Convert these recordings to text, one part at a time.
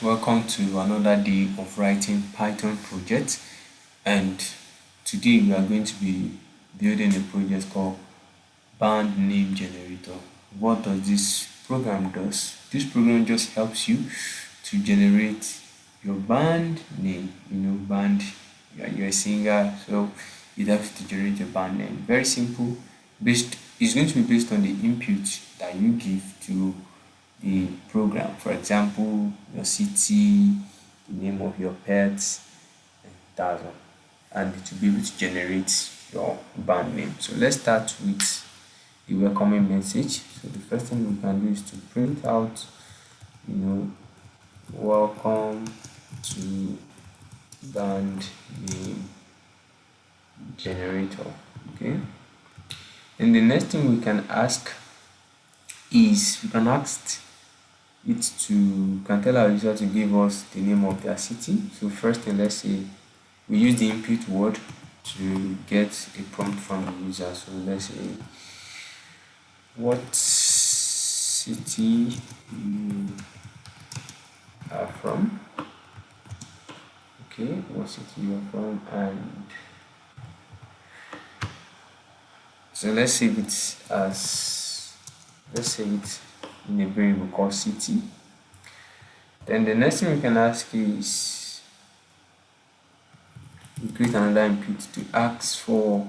Welcome to another day of writing Python project, and today we are going to be building a project called band name generator. What does this program does? This program just helps you to generate your band name. Band, you're a singer, so it helps you to generate your band name. Very simple. It's going to be based on the input that you give to the program. For example, your city, the name of your pets, and that's all. And it will be able to generate your band name. So let's start with the welcoming message. So the first thing we can do is to print out, welcome to band name generator. Okay. And the next thing we can ask is we can tell our user to give us the name of their city. So first thing, let's say we use the input word to get a prompt from the user. So let's say what city you are from. Okay, what city you are from, and so let's save it in a variable called city. Then the next thing we can ask is we create another input to ask for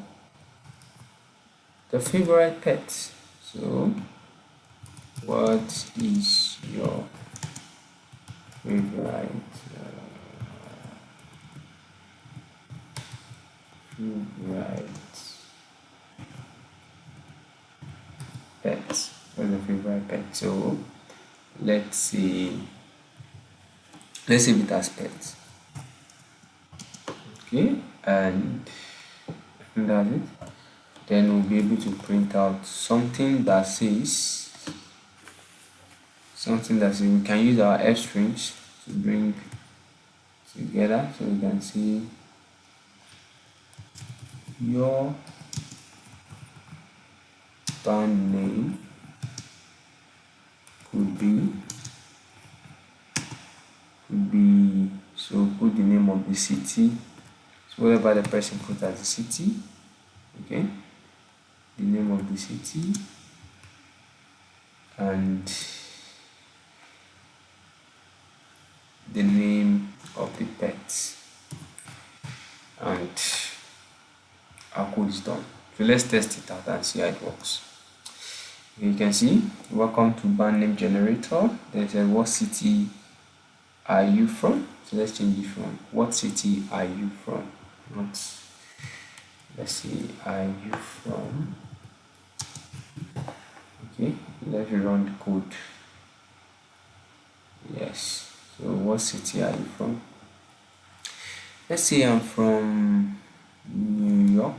the favorite pet. So what is your favorite pet? What's the favorite pet? So let's save it as pet. Okay, and that's it. Then we'll be able to print out something that says we can use our f strings to bring together, so we can see your band name could be so put the name of the city, so whatever the person put as the city. Okay, the name of the city and the name of the pet, and our code is done. So let's test it out and see how it works. You can see welcome to band name generator. Then it says what city are you from? So let's change it from what city are you from? Let's see, are you from? Okay, let's run the code. Yes, so what city are you from? Let's say I'm from New York.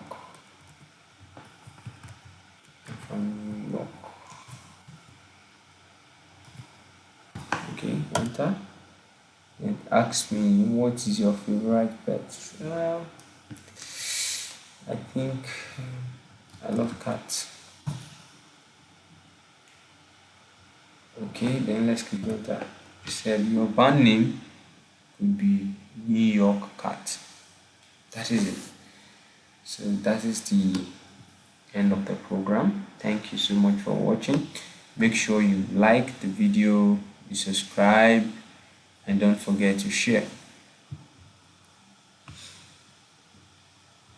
Okay, enter. It asks me what is your favorite pet. I think I love cats. Okay, then let's click enter. It said your band name could be New York Cat. That is it. So that is the end of the program. Thank you so much for watching. Make sure you like the video, you subscribe, and don't forget to share.